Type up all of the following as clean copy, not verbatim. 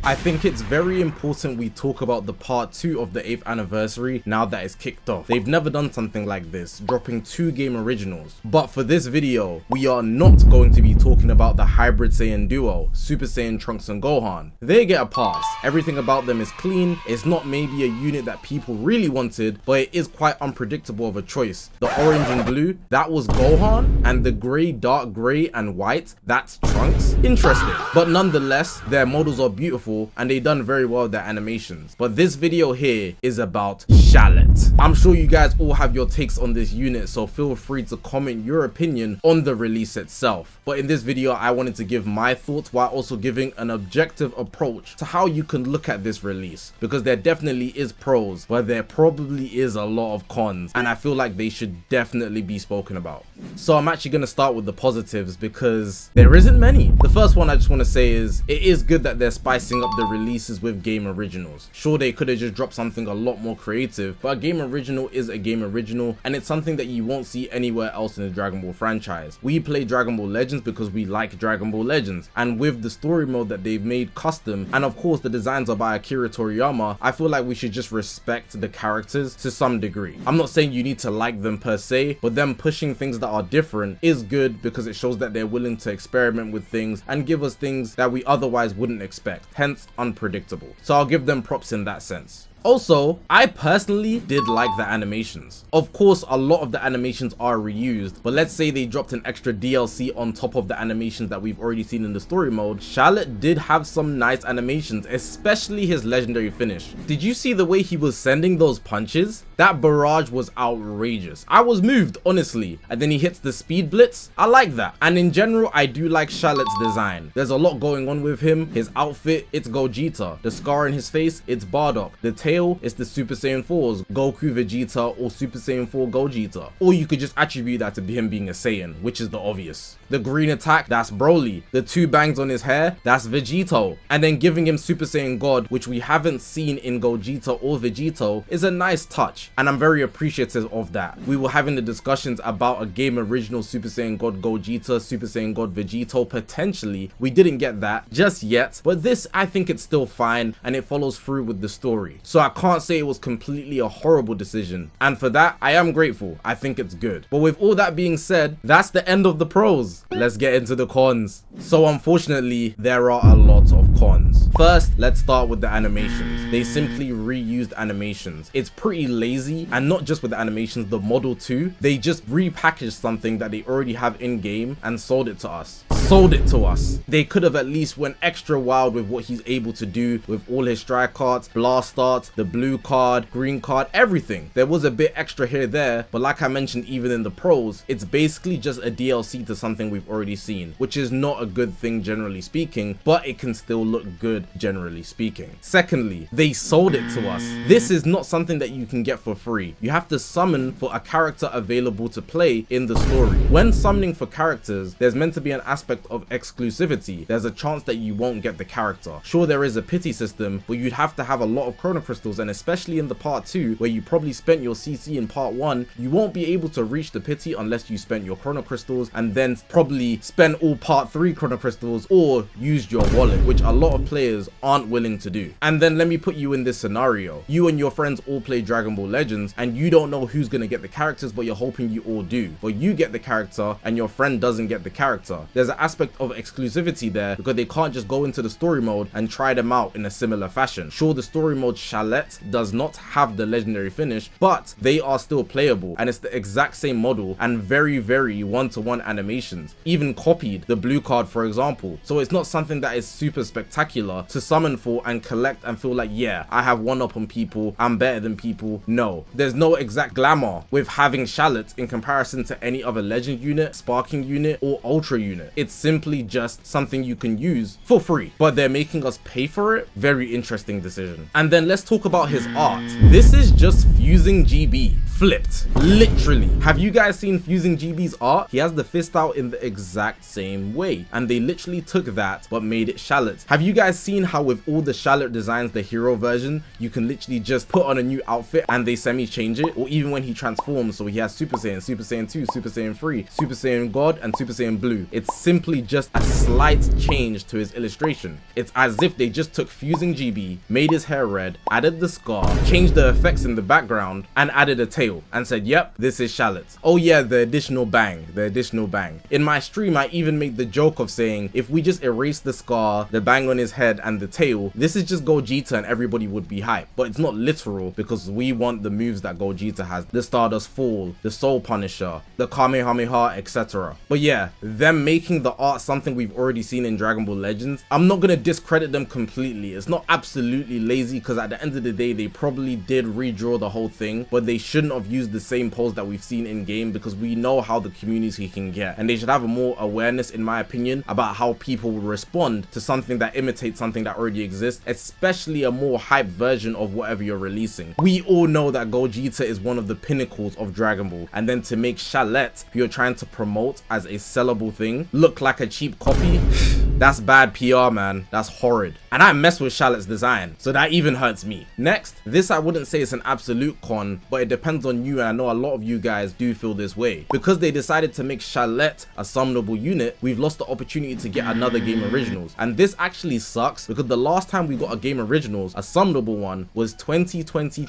I think it's very important we talk about the part 2 of the 8th anniversary now that it's kicked off. They've never done something like this, dropping 2 game originals. But for this video, we are not going to be talking about the hybrid Saiyan duo, Super Saiyan Trunks and Gohan. They get a pass. Everything about them is clean. It's not maybe a unit that people really wanted, but it is quite unpredictable of a choice. The orange and blue, that was Gohan, and the grey, dark grey and white, that's Trunks. Interesting. But nonetheless, their models are beautiful and they done very well with their animations. But this video here is about Shallet. I'm sure you guys all have your takes on this unit, so feel free to comment your opinion on the release itself. But in this video, I wanted to give my thoughts while also giving an objective approach to how you can look at this release, because there definitely is pros, but there probably is a lot of cons, and I feel like they should definitely be spoken about. So I'm actually going to start with the positives because there isn't many. The first one I just want to say is it is good that they're spicing up the releases with game originals. Sure, they could have just dropped something a lot more creative, but a game original is a game original, and it's something that you won't see anywhere else in the Dragon Ball franchise. We play Dragon Ball Legends because we like Dragon Ball Legends, and with the story mode that they've made custom, and of course the designs are by Akira Toriyama, I feel like we should just respect the characters to some degree. I'm not saying you need to like them per se, but them pushing things that are different is good because it shows that they're willing to experiment with things and give us things that we otherwise wouldn't expect, hence unpredictable. So I'll give them props in that sense. Also, I personally did like the animations. Of course, a lot of the animations are reused, but let's say they dropped an extra DLC on top of the animations that we've already seen in the story mode. Shallet did have some nice animations, especially his legendary finish. Did you see the way he was sending those punches? That barrage was outrageous. I was moved, honestly. And then he hits the speed blitz. I like that. And in general, I do like Shallet's design. There's a lot going on with him. His outfit, it's Gogeta. The scar in his face, it's Bardock. The tail, it's the Super Saiyan 4s, Goku Vegeta or Super Saiyan 4 Gogeta. Or you could just attribute that to him being a Saiyan, which is the obvious. The green attack, that's Broly. The 2 bangs on his hair, that's Vegito. And then giving him Super Saiyan God, which we haven't seen in Gogeta or Vegito, is a nice touch. And I'm very appreciative of that. We were having the discussions about a game original Super Saiyan God Gogeta, Super Saiyan God Vegito, potentially. We didn't get that just yet, but this, I think it's still fine and it follows through with the story. So I can't say it was completely a horrible decision. And for that, I am grateful. I think it's good. But with all that being said, that's the end of the pros. Let's get into the cons. So unfortunately, there are a lot of cons. First, let's start with the animations. They simply reused animations. It's pretty lazy, and not just with the animations, the model too. They just repackaged something that they already have in game and sold it to us. They could have at least went extra wild with what he's able to do with all his strike cards, blast arts, the blue card, green card, everything. There was a bit extra here there, but like I mentioned even in the pros, it's basically just a DLC to something we've already seen, which is not a good thing generally speaking, but it can still look good generally speaking. Secondly, they sold it to us. This is not something that you can get for free. You have to summon for a character available to play in the story. When summoning for characters, there's meant to be an aspect of exclusivity. There's a chance that you won't get the character. Sure, there is a pity system, but you'd have to have a lot of chrono crystals, and especially in the part 2 where you probably spent your CC in part 1, you won't be able to reach the pity unless you spent your chrono crystals and then probably spend all part 3 chrono crystals or used your wallet, which a lot of players aren't willing to do. And then let me put you in this scenario. You and your friends all play Dragon Ball Legends and you don't know who's gonna get the characters, but you're hoping you all do. But you get the character and your friend doesn't get the character. There's an aspect of exclusivity there because they can't just go into the story mode and try them out in a similar fashion. Sure, the story mode Shallet does not have the legendary finish, but they are still playable and it's the exact same model and very one-to-one animations, even copied the blue card for example. So it's not something that is super spectacular to summon for and collect and feel like, yeah, I have one up on people, I'm better than people. No, there's no exact glamour with having Shallet in comparison to any other legend unit, sparking unit or ultra unit. It's simply just something you can use for free, but they're making us pay for it. Very interesting decision. And then let's talk about his art. This is just fusing GB. flipped. Literally. Have you guys seen Fusing GB's art? He has the fist out in the exact same way, and they literally took that but made it Shallet. Have you guys seen how with all the Shallet designs, the hero version, you can literally just put on a new outfit and they semi-change it? Or even when he transforms, so he has Super Saiyan, Super Saiyan 2, Super Saiyan 3, Super Saiyan God, and Super Saiyan Blue. It's simply just a slight change to his illustration. It's as if they just took Fusing GB, made his hair red, added the scar, changed the effects in the background, and added a tail, and said, yep, this is Shallet. Oh yeah, the additional bang. In my stream, I even made the joke of saying, if we just erase the scar, the bang on his head, and the tail, this is just Gogeta and everybody would be hyped. But it's not literal, because we want the moves that Gogeta has, the Stardust Fall, the Soul Punisher, the Kamehameha, etc. But yeah, them making the art something we've already seen in Dragon Ball Legends, I'm not gonna discredit them completely. It's not absolutely lazy, because at the end of the day, they probably did redraw the whole thing, but they shouldn't have used the same pose that we've seen in game, because we know how the community can get, and they should have a more awareness, in my opinion, about how people will respond to something that imitates something that already exists, especially a more hyped version of whatever you're releasing. We all know that Gogeta is one of the pinnacles of Dragon Ball, and then to make Shallet, who you're trying to promote as a sellable thing, look like a cheap copy, that's bad PR, man. That's horrid. And I mess with Shallet's design, so that even hurts me. Next, this I wouldn't say is an absolute con, but it depends on you, and I know a lot of you guys do feel this way. Because they decided to make Shallet a summonable unit, we've lost the opportunity to get another game originals. And this actually sucks, because the last time we got a game originals, a summonable one, was 2023.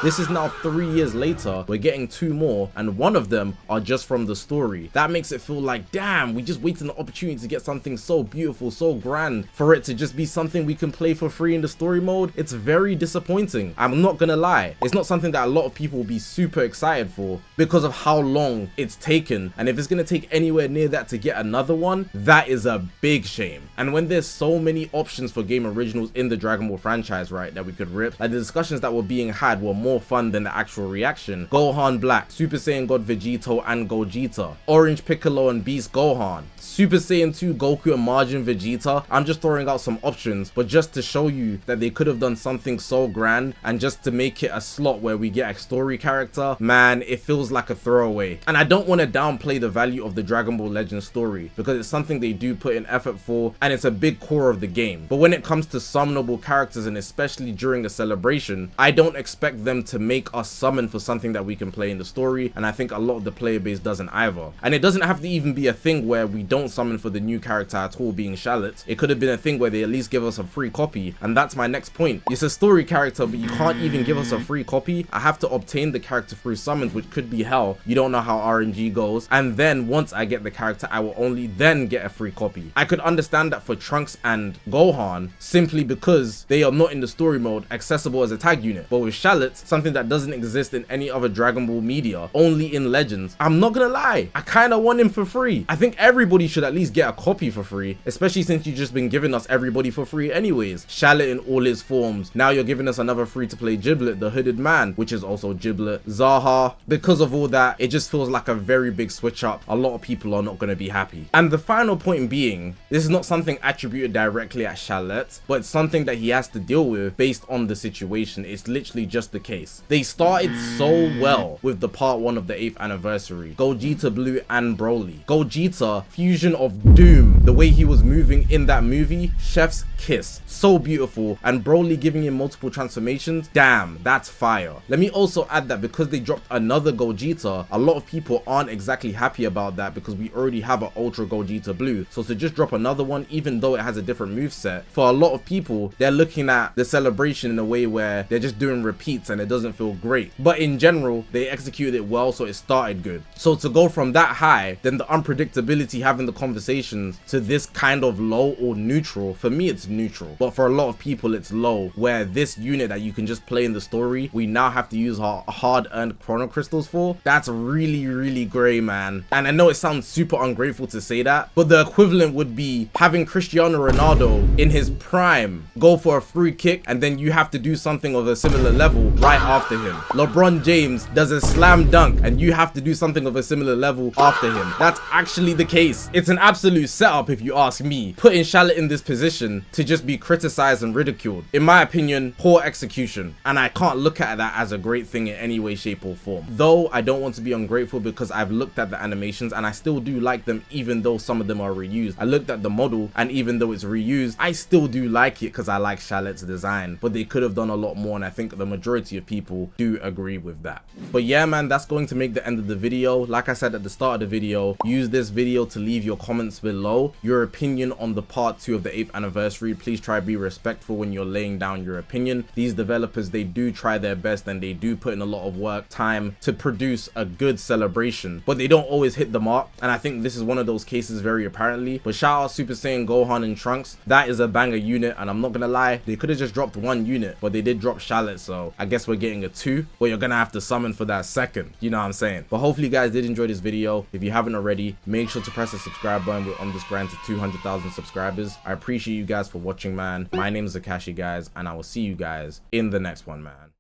This is now 3 years later, we're getting 2 more, and one of them are just from the story. That makes it feel like, damn, we just waited an opportunity to get something so beautiful, so grand, for it to just be something we can play for free in the story mode. It's very disappointing. I'm not gonna lie. It's not something that a lot of people will be super excited for because of how long it's taken. And if it's gonna take anywhere near that to get another one, that is a big shame. And when there's so many options for game originals in the Dragon Ball franchise, right, that we could rip, like the discussions that were being had were more fun than the actual reaction. Gohan Black, Super Saiyan God Vegito and Gogeta, Orange Piccolo and Beast Gohan, Super Saiyan 2 Goku and Majin Vegeta. I'm just throwing out some options, but just to show you that they could have done something so grand, and just to make it a slot where we get a story character, man, it feels like a throwaway. And I don't want to downplay the value of the Dragon Ball Legends story, because it's something they do put in effort for, and it's a big core of the game. But when it comes to summonable characters, and especially during a celebration, I don't expect them to make us summon for something that we can play in the story, and I think a lot of the player base doesn't either. And it doesn't have to even be a thing where we don't summon for the new character at all, being Shallet. It could have been a thing where they at least give us a free copy, and that's my next point. It's a story character, but you can't even give us a free copy. I have to obtain the character through summons, which could be hell. You don't know how RNG goes, and then once I get the character, I will only then get a free copy. I could understand that for Trunks and Gohan, simply because they are not in the story mode accessible as a tag unit. But with Shallet, something that doesn't exist in any other Dragon Ball media, only in Legends, I'm not gonna lie, I kind of want him for free. I think everybody should at least get a copy for free, especially since you've just been giving us everybody for free anyways. Shallet in all its forms. Now you're giving us another free-to-play Giblet, the Hooded Man, which is also Giblet, Zaha. Because of all that, it just feels like a very big switch up. A lot of people are not going to be happy. And the final point being, this is not something attributed directly at Shallet, but it's something that he has to deal with based on the situation. It's literally just the case. They started so well with the part 1 of the 8th anniversary. Gogeta Blue and Broly. Gogeta, fusion of doom. The way he was moving in that movie, chef's kiss. So beautiful. And Broly giving him multiple transformations, damn, that's fire. Let me also add that because they dropped another Gogeta, a lot of people aren't exactly happy about that, because we already have an Ultra Gogeta Blue. So to just drop another one, even though it has a different moveset, for a lot of people, they're looking at the celebration in a way where they're just doing repeats and it doesn't feel great. But in general, they executed it well, so it started good. So to go from that high, then the unpredictability having the conversations, to this kind of low or neutral, for me it's neutral, but for a lot of people it's low, where this unit that you can just play in the story, we now have to use our hard-earned chrono crystals for. That's really gray, man. And I know it sounds super ungrateful to say that, but the equivalent would be having Cristiano Ronaldo in his prime go for a free kick, and then you have to do something of a similar level right after him. LeBron James does a slam dunk and you have to do something of a similar level after him. That's actually the case. It's an absolute setup if you ask me. me putting Shallet in this position to just be criticized and ridiculed. In my opinion, poor execution, and I can't look at that as a great thing in any way, shape or form. Though I don't want to be ungrateful because I've looked at the animations and I still do like them, even though some of them are reused. I looked at the model and even though it's reused, I still do like it because I like Shallet's design, but they could have done a lot more, and I think the majority of people do agree with that. But yeah, man, that's going to make the end of the video. Like I said at the start of the video, use this video to leave your comments below, your opinion on the part 2 of the 8th anniversary. Please try to be respectful when you're laying down your opinion. These developers, they do try their best and they do put in a lot of work, time to produce a good celebration, but they don't always hit the mark, and I think this is one of those cases very apparently. But shout out Super Saiyan Gohan and Trunks, that is a banger unit, and I'm not gonna lie, they could have just dropped 1 unit, but they did drop Shallet, so I guess we're getting a 2, but you're gonna have to summon for that second, you know what I'm saying. But hopefully you guys did enjoy this video. If you haven't already, make sure to press the subscribe button. We're on this grind to 200,000 subscribers. I appreciate you guys for watching, man. My name is Zakashi, guys, and I will see you guys in the next one, man.